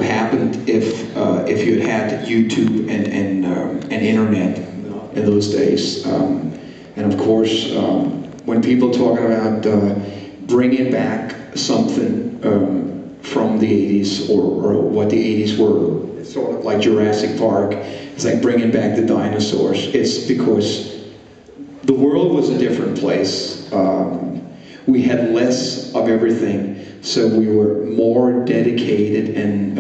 happened if you had YouTube and internet in those days. And of course, when people talk about bringing back something from the 80s or what the 80s were, it's sort of like Jurassic Park. It's like bringing back the dinosaurs. It's because the world was a different place. We had less of everything, so we were more dedicated and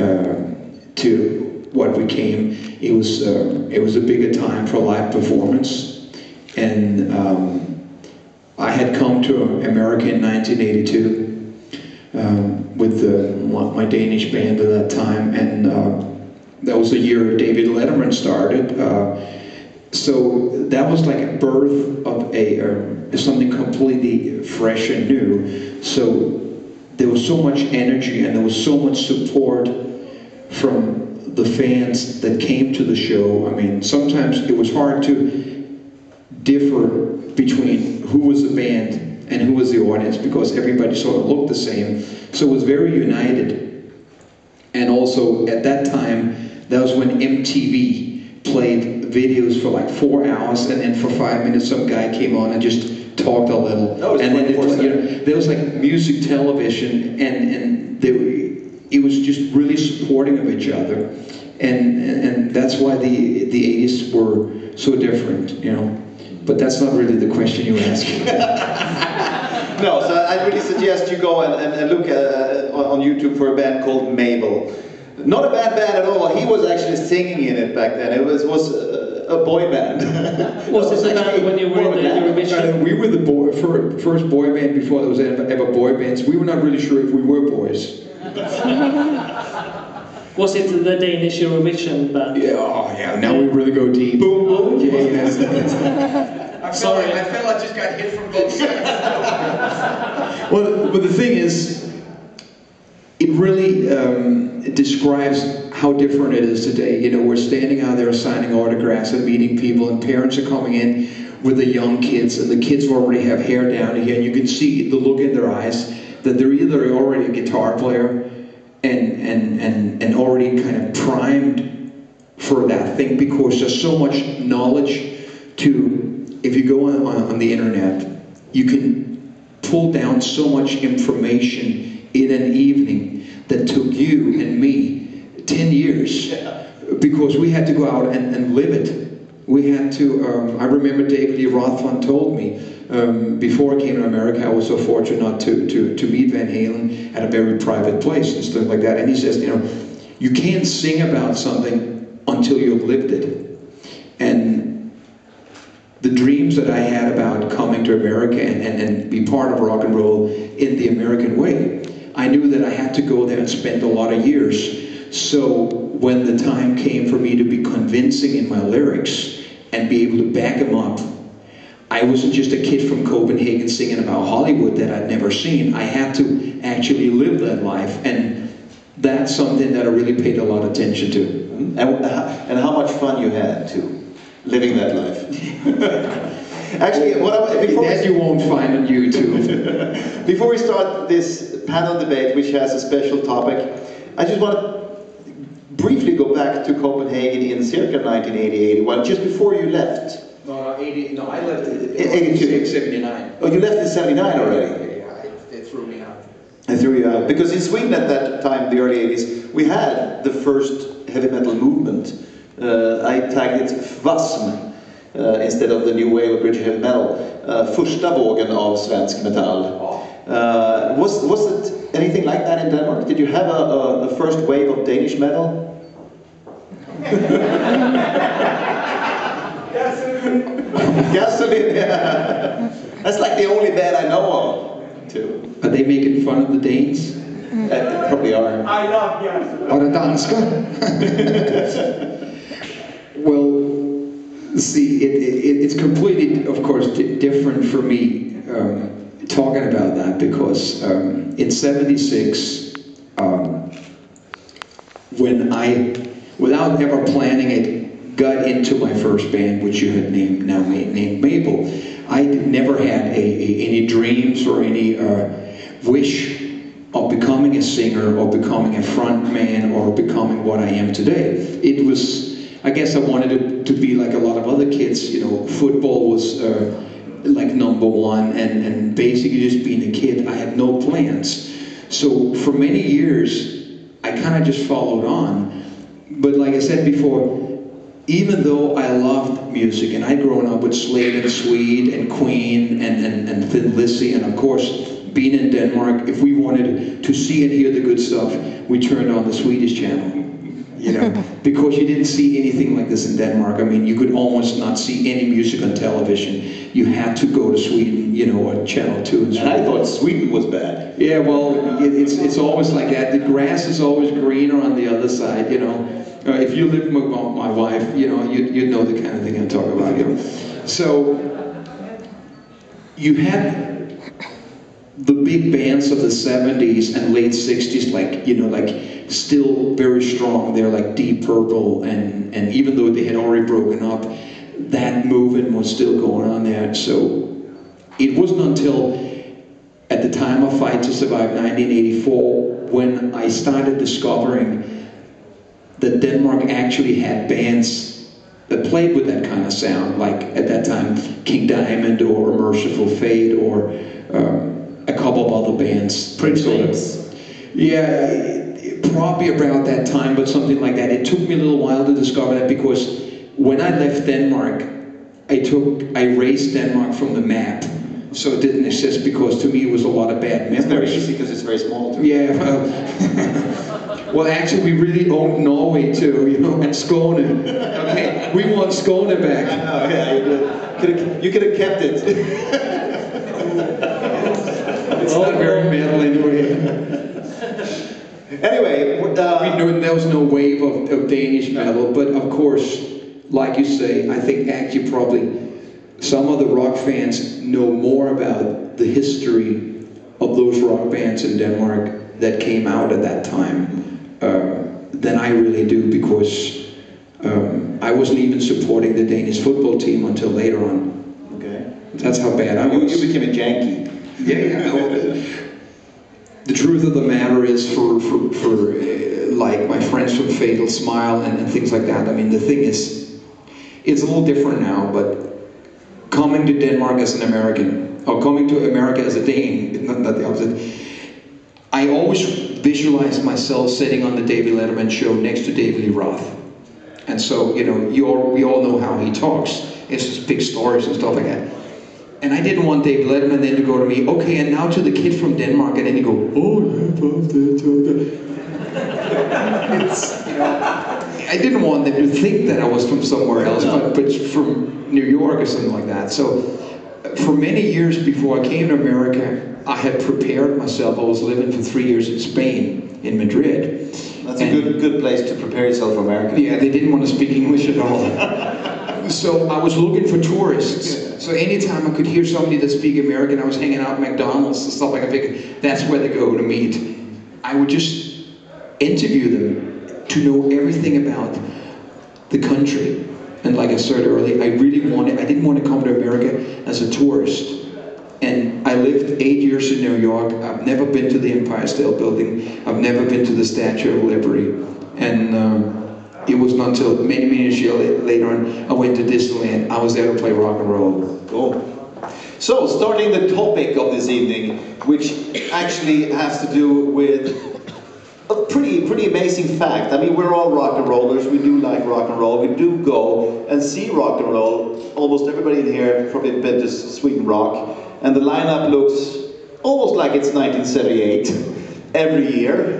to what we came. It was a bigger time for live performance, and I had come to America in 1982 with my Danish band at that time, and that was the year David Letterman started. So that was like a birth of something completely fresh and new. So there was so much energy and there was so much support from the fans that came to the show. I mean, sometimes it was hard to differ between who was the band and who was the audience because everybody sort of looked the same. So it was very united. And also at that time, that was when MTV played videos for like 4 hours, and then for 5 minutes some guy came on and just talked a little. And then there was like music television, and it was just really supporting of each other, and that's why the 80s were so different, you know. But that's not really the question you asked. No, so I really suggest you go and look on YouTube for a band called Mabel. Not a bad band at all. He was actually singing in it back then. It was a boy band. Was it a band when you were in the Eurovision? We were the first boy band before there was ever boy bands. We were not really sure if we were boys. Was it the Danish Eurovision band? Yeah, oh yeah, now we really go deep. Boom, boom. Yeah, yes. Sorry, I felt I just got hit from both sides. Well, but the thing is, it really it describes how different it is today. You know, we're standing out there signing autographs and meeting people, and parents are coming in with the young kids, and the kids already have hair down here, and you can see the look in their eyes that they're either already a guitar player and already kind of primed for that thing, because there's so much knowledge to, if you go on the internet, you can pull down so much information in an evening that took you and me 10 years, because we had to go out and live it. We had to, I remember David Lee Rothman told me, before I came to America, I was so fortunate to meet Van Halen at a very private place and stuff like that. And he says, you know, you can't sing about something until you've lived it. And the dreams that I had about coming to America and be part of rock and roll in the American way, I knew that I had to go there and spend a lot of years. So when the time came for me to be convincing in my lyrics and be able to back them up, I wasn't just a kid from Copenhagen singing about Hollywood that I'd never seen. I had to actually live that life, and that's something that I really paid a lot of attention to. And how much fun you had too, living that life. Actually, that you won't find on YouTube. Before we start this panel debate, which has a special topic, I just want to briefly go back to Copenhagen in circa 1980-81, just before you left. No, I left in 82. 79. Oh, you left in 79 already? Yeah, they threw me out. They threw you out. Because in Sweden at that time, the early 80s, we had the first heavy metal movement. I tagged it FVASM instead of the new wave of British heavy metal. Första vågen av svensk metall. Was it anything like that in Denmark? Did you have a first wave of Danish metal? Gasoline, yeah. That's like the only band I know of, too. Are they making fun of the Danes? They probably are. I love gasoline. Or the danska? Well, see, it's completely, of course, different for me talking about that, because in '76, when I, without ever planning it, got into my first band, which you had named Mabel, I never had any dreams or any wish of becoming a singer or becoming a front man or becoming what I am today. It was, I guess I wanted to be like a lot of other kids, you know, football was like number one, and basically just being a kid, I had no plans. So for many years, I kind of just followed on. But like I said before, even though I loved music, and I'd grown up with Slade and Swede and Queen and Thin Lizzy, and of course, being in Denmark, if we wanted to see and hear the good stuff, we turned on the Swedish channel, you know, because you didn't see anything like this in Denmark. I mean, you could almost not see any music on television. You had to go to Sweden, you know, or Channel 2. And I thought Sweden was bad. Yeah, well, it's always like that. The grass is always greener on the other side, you know. If you lived with my wife, you know, you'd know the kind of thing I'm talking about, you know. So, you had the big bands of the 70s and late 60s, like, you know, like, still very strong. They're like Deep Purple, and even though they had already broken up, that movement was still going on there. So, it wasn't until at the time of Fight to Survive, 1984, when I started discovering that Denmark actually had bands that played with that kind of sound, like at that time King Diamond or Merciful Fate or a couple of other bands. Yeah, probably about that time, but something like that. It took me a little while to discover that, because when I left Denmark, I erased Denmark from the map. So it didn't exist, because to me it was a lot of bad memories. It's very easy because it's very small too. Yeah, well actually we really owned Norway too, you know, and Skåne. Okay, we want Skåne back. I know, yeah, you could have kept it. It's not very metal anyway. Anyway, there was no wave of Danish metal, but of course, like you say, I think actually probably some of the rock fans know more about the history of those rock bands in Denmark that came out at that time than I really do, because I wasn't even supporting the Danish football team until later on. Okay. That's how bad I was. You became a Yankee. Yeah. The truth of the matter is, for like my friends from Fatal Smile and things like that, I mean, the thing is, it's a little different now, but coming to Denmark as an American, or coming to America as a Dane, not the opposite, I always visualized myself sitting on the David Letterman show next to David Lee Roth. And so, you know, we all know how he talks. It's just big stories and stuff like that. And I didn't want David Letterman then to go to me, okay, and now to the kid from Denmark, and then you go, it's, you know, I didn't want them to think that I was from somewhere else, but from New York or something like that. So for many years before I came to America, I had prepared myself. I was living for 3 years in Spain, in Madrid. That's a good place to prepare yourself for America. Yeah, they didn't want to speak English at all. So I was looking for tourists. So anytime I could hear somebody that speak American, I was hanging out at McDonald's and stuff like that. I figured that's where they go to meet. I would just interview them to know everything about the country. And like I said earlier, I didn't want to come to America as a tourist. And I lived 8 years in New York. I've never been to the Empire State Building. I've never been to the Statue of Liberty. And it was not until many years later on, I went to Disneyland. I was there to play rock and roll. Cool. So, starting the topic of this evening, which actually has to do with a pretty amazing fact. I mean, we're all rock and rollers. We do like rock and roll. We do go and see rock and roll. Almost everybody in here probably been to Sweden Rock. And the lineup looks almost like it's 1978 every year.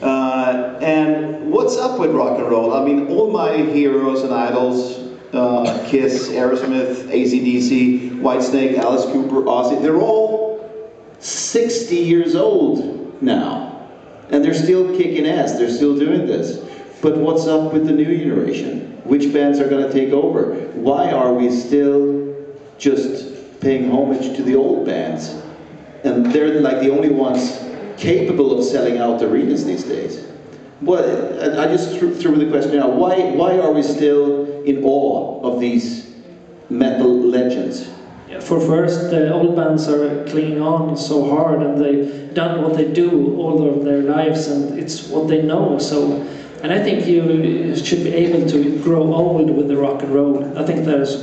And what's up with rock and roll? I mean, all my heroes and idols, Kiss, Aerosmith, AC/DC, Whitesnake, Alice Cooper, Ozzy, they're all 60 years old now. And they're still kicking ass, they're still doing this. But what's up with the new generation? Which bands are going to take over? Why are we still just paying homage to the old bands? And they're like the only ones capable of selling out arenas these days. Well, I just threw the question out, why are we still in awe of these metal legends? for first, the old bands are clinging on so hard, and they've done what they do all of their lives, and it's what they know. So, and I think you should be able to grow old with the rock and roll. I think that's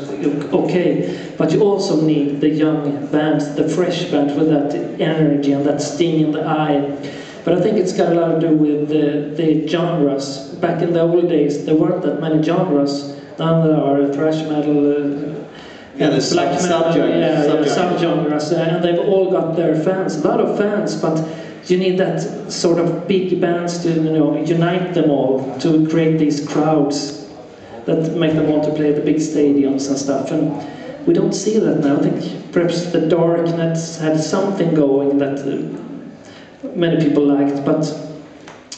okay, but you also need the young bands, the fresh bands with that energy and that sting in the eye. But I think it's got a lot to do with the genres. Back in the old days, there weren't that many genres. Now there are thrash metal, there's black metal, subgenres, and they've all got their fans, a lot of fans, but you need that sort of big bands to, you know, unite them all to create these crowds that make them want to play at the big stadiums and stuff. And we don't see that now. I think perhaps the Darkness had something going that many people liked, but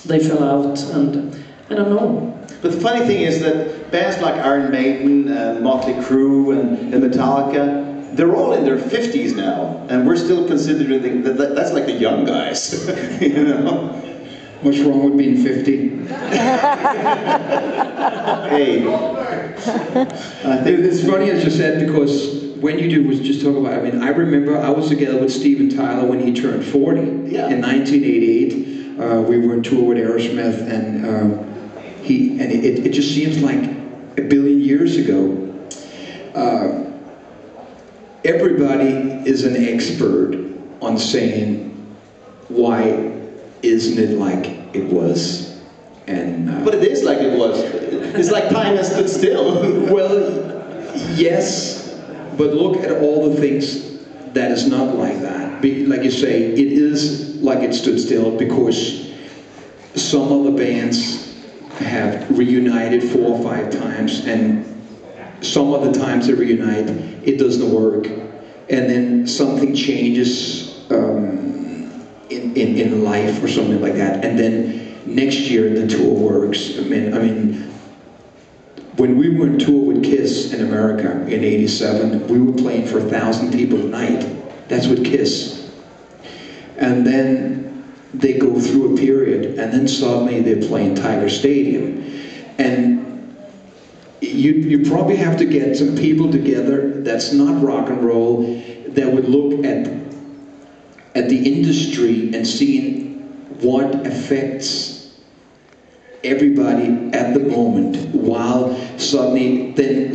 they fell out, and I don't know. But the funny thing is that bands like Iron Maiden and Motley Crue and Metallica, they're all in their 50s now, and we're still considering that's like the young guys, you know? What's wrong with being 50? Hey, I think it's funny as you said, because when you do was just talk about, I mean, I remember I was together with Steven Tyler when he turned 40 in 1988. We were on tour with Aerosmith, and it just seems like a billion years ago. Everybody is an expert on saying, why isn't it like it was? And but it is like it was. It's like time has stood still. Well, yes, but look at all the things that is not like that. Like you say, it is like it stood still because some of the bands have reunited 4 or 5 times, and some of the times they reunite, it doesn't work, and then something changes in life or something like that, and then next year the tour works. I mean, when we were on tour with Kiss in America in '87, we were playing for 1,000 people a night. That's with Kiss. And then they go through a period, and then suddenly they're playing Tiger Stadium. And you probably have to get some people together that's not rock and roll, that would look at the industry and seeing what affects everybody at the moment, while suddenly then,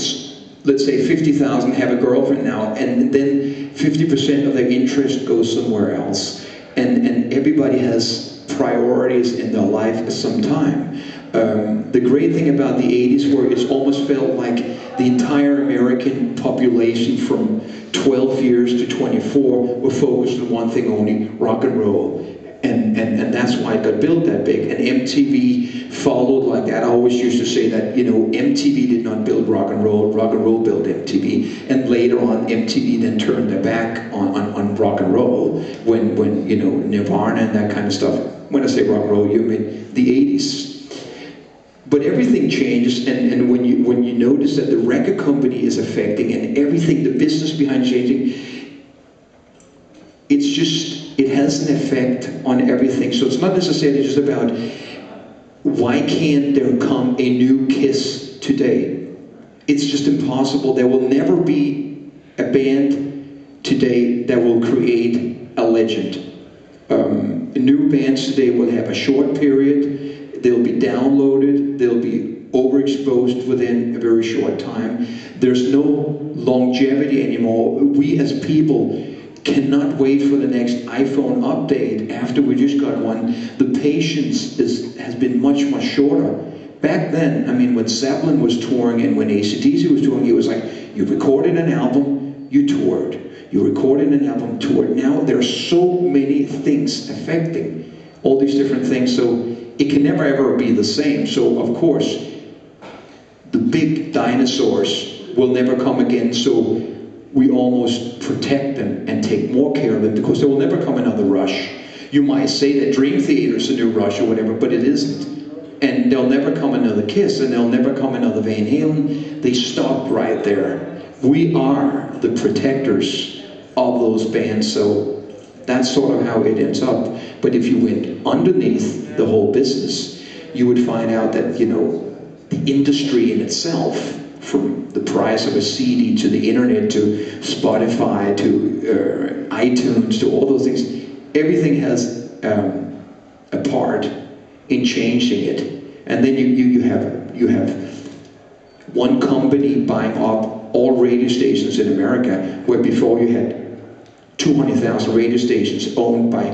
let's say 50,000 have a girlfriend now, and then 50% of their interest goes somewhere else. And everybody has priorities in their life at some time. The great thing about the 80s, where it's almost felt like the entire American population from 12 years to 24 were focused on one thing only, rock and roll. And that's why it got built that big. And MTV followed like that. I always used to say that, you know, MTV did not build rock and roll built MTV. And later on, MTV then turned their back on rock and roll when you know, Nirvana and that kind of stuff. When I say rock and roll, you mean the 80s. But everything changes, and when you notice that the record company is affecting and everything, the business behind changing, it's just, it has an effect on everything. So it's not necessarily just about, why can't there come a new Kiss today? It's just impossible. There will never be a band today that will create a legend. New bands today will have a short period, they'll be downloaded, they'll be overexposed within a very short time. There's no longevity anymore. We as people cannot wait for the next iPhone update after we just got one. The patience has been much, much shorter. Back then, I mean, when Zeppelin was touring and when AC/DC was touring, it was like, you recorded an album, you toured. You recorded an album, toured. Now there are so many things affecting all these different things, so it can never ever be the same. So of course, the big dinosaurs will never come again, so we almost protect them and take more care of them, because there will never come another Rush. You might say that Dream Theater is a new Rush or whatever, but it isn't. And there'll never come another Kiss, and there'll never come another Van Halen. They stopped right there. We are the protectors of those bands, so that's sort of how it ends up. But if you went underneath the whole business, you would find out that, you know, the industry in itself from the price of a CD to the internet to Spotify to iTunes to all those things. Everything has a part in changing it. And then you have one company buying up all radio stations in America, where before you had 200,000 radio stations owned by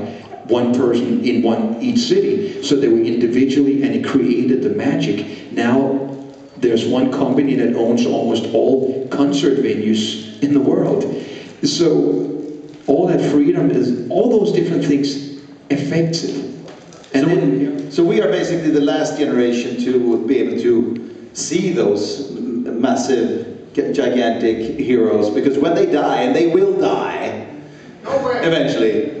one person in each city. So they were individually, and it created the magic. Now there's one company that owns almost all concert venues in the world. So all that freedom is, all those different things affects it. And so we are basically the last generation to be able to see those massive, gigantic heroes, because when they die, and they will die eventually,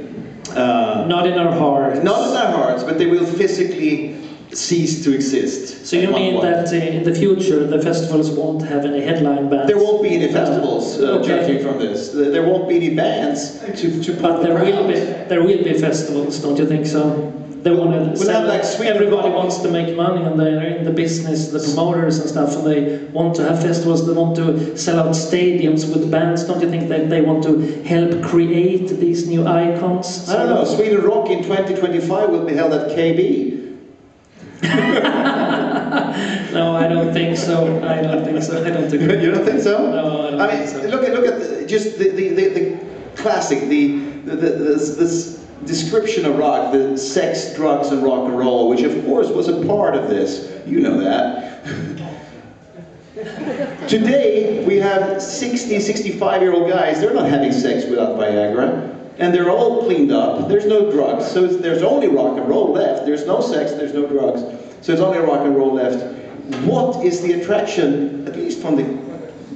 not in our hearts. not in our hearts, but they will physically cease to exist. So you mean that in the future the festivals won't have any headline bands? There won't be any festivals, okay. judging from this. There won't be any bands to But there will be festivals, don't you think so? They want to have like everybody wants to make money, and they're in the business, the promoters and stuff, and they want to have festivals, they want to sell out stadiums with bands. Don't you think that they want to help create these new icons? I don't know, Sweden Rock in 2025 will be held at KB. No, I don't think so. I don't think so. I don't agree. You don't think so? No, I don't think so. Look at just the classic, this description of rock, the sex, drugs, and rock and roll, which of course was a part of this. You know that. Today we have 60, 65-year-old guys. They're not having sex without Viagra. And they're all cleaned up. There's no drugs. So there's only rock and roll left. There's no sex, there's no drugs. So it's only rock and roll left. What is the attraction, at least from the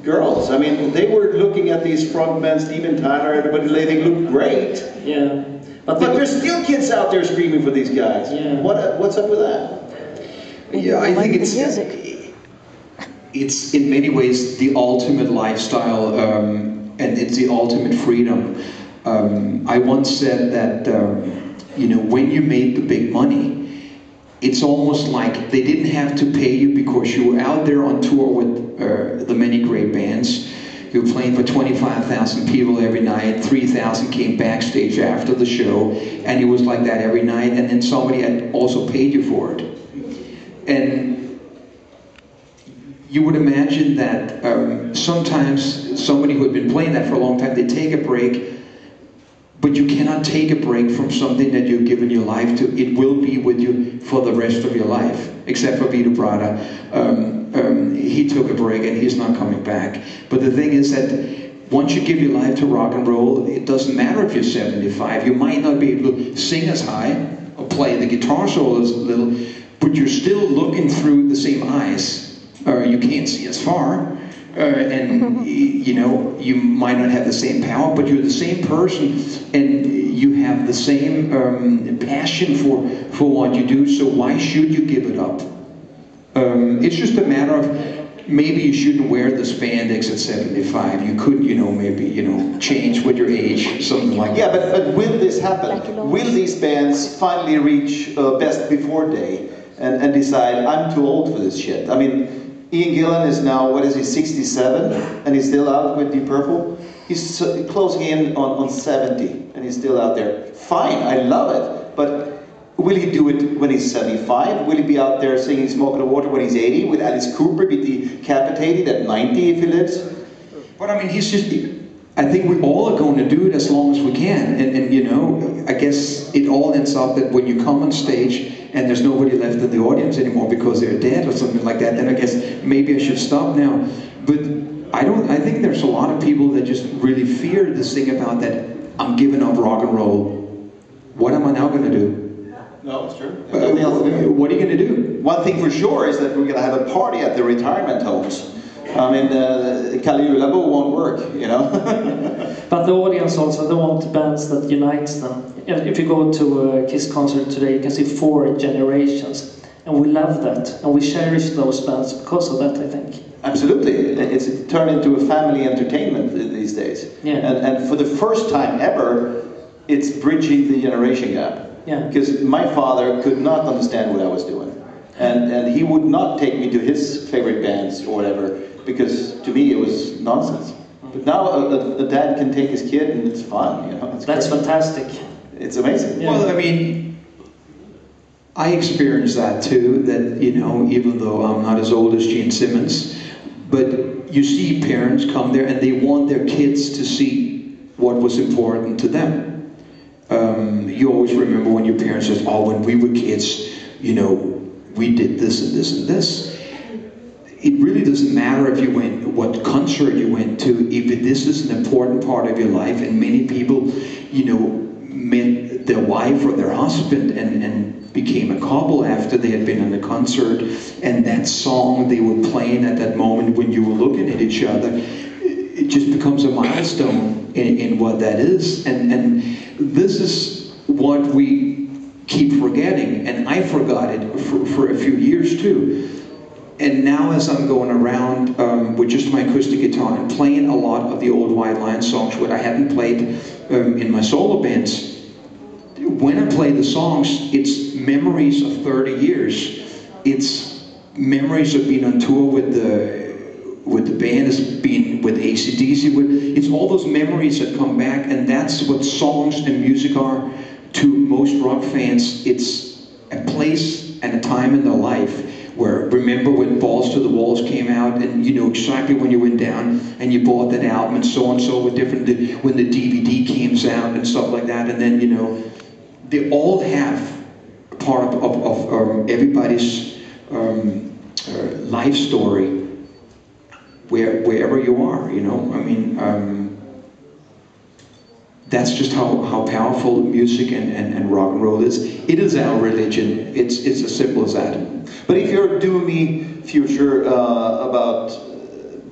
girls? I mean, they were looking at these frontmen, Steven Tyler, everybody, they look great. Yeah. But there's still kids out there screaming for these guys. Yeah. What's up with that? Yeah, I think it's in many ways the ultimate lifestyle, and it's the ultimate freedom. I once said that, when you made the big money, it's almost like they didn't have to pay you because you were out there on tour with the many great bands. You were playing for 25,000 people every night, 3,000 came backstage after the show, and it was like that every night, and then somebody had also paid you for it. And you would imagine that sometimes somebody who had been playing that for a long time, they take a break, but you cannot take a break from something that you've given your life to. It will be with you for the rest of your life, except for Vito Bratta. He took a break and he's not coming back. But the thing is that once you give your life to rock and roll, it doesn't matter if you're 75. You might not be able to sing as high or play the guitar solo as little, but you're still looking through the same eyes. You can't see as far. And you might not have the same power, but you're the same person, and you have the same passion for what you do. So why should you give it up? It's just a matter of maybe you shouldn't wear the spandex at 75. You could, maybe change with your age, something like that. Yeah, but will this happen? Will these bands finally reach best before day and decide I'm too old for this shit? I mean, Ian Gillan is now, 67, and he's still out with Deep Purple. He's closing in on 70, and he's still out there. Fine, I love it, but will he do it when he's 75? Will he be out there singing Smoke on the Water when he's 80? Will Alice Cooper be decapitated at 90 if he lives? But I mean, I think we all are going to do it as long as we can. And I guess it all ends up that when you come on stage and there's nobody left in the audience anymore because they're dead or something like that, then I guess maybe I should stop now. But I think there's a lot of people that just really fear this thing about that I'm giving up rock and roll. What am I now going to do? No, it's true. What are you going to do? One thing for sure is that we're going to have a party at the retirement homes. I mean, Caligulabo won't work, But the audience also, they want bands that unites them. If you go to a Kiss concert today, you can see 4 generations. And we love that. And we cherish those bands because of that, I think. Absolutely. It's turned into a family entertainment these days. Yeah. And for the first time ever, it's bridging the generation gap. Yeah. Because my father could not understand what I was doing. and he would not take me to his favorite bands or whatever, because to me it was nonsense. But now a dad can take his kid and it's fun, you know. That's great. fantastic. It's amazing. Yeah. Well, I mean, I experienced that too, that, you know, even though I'm not as old as Gene Simmons, but you see parents come there and they want their kids to see what was important to them. You always remember when your parents said, oh, when we were kids, you know, we did this and this and this. It really doesn't matter if you went, what concert you went to, if this is an important part of your life, and many people, you know, met their wife or their husband and became a couple after they had been in the concert, and that song they were playing at that moment when you were looking at each other, it just becomes a milestone in what that is. And this is what we keep forgetting, and I forgot it for a few years too. And now as I'm going around with just my acoustic guitar and playing a lot of the old White Lion songs, what I hadn't played in my solo bands, when I play the songs, it's memories of 30 years. It's memories of being on tour with the band, it's been with AC/DC. It's all those memories that come back, and that's what songs and music are to most rock fans. It's a place and a time in their life where, remember when Balls to the Walls came out, and you know exactly when you went down and you bought that album, and so with different, when the DVD came out and stuff like that, and then, you know, they all have part of everybody's life story, wherever you are, you know. I mean, that's just how powerful music and rock and roll is. It is our religion. It's as simple as that. But if you're doing me future about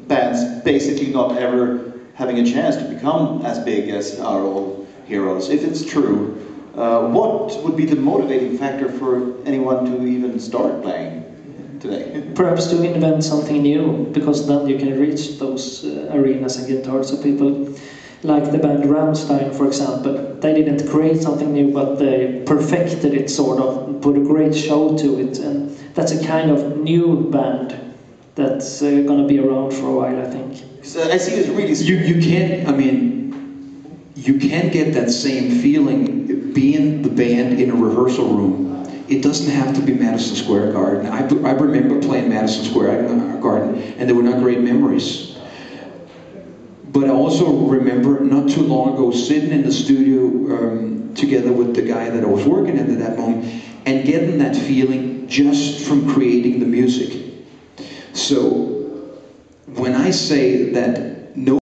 bands basically not ever having a chance to become as big as our old heroes, if it's true, what would be the motivating factor for anyone to even start playing today? Perhaps to invent something new, because then you can reach those arenas and get hearts of people. Like the band Rammstein, for example. They didn't create something new, but they perfected it, sort of, put a great show to it, and that's a kind of new band that's going to be around for a while, I think. I see it's really... You can't, I mean, you can't get that same feeling being the band in a rehearsal room. It doesn't have to be Madison Square Garden. I remember playing Madison Square Garden, and there were not great memories. But I also remember not too long ago sitting in the studio together with the guy that I was working at that moment, and getting that feeling just from creating the music. So when I say that no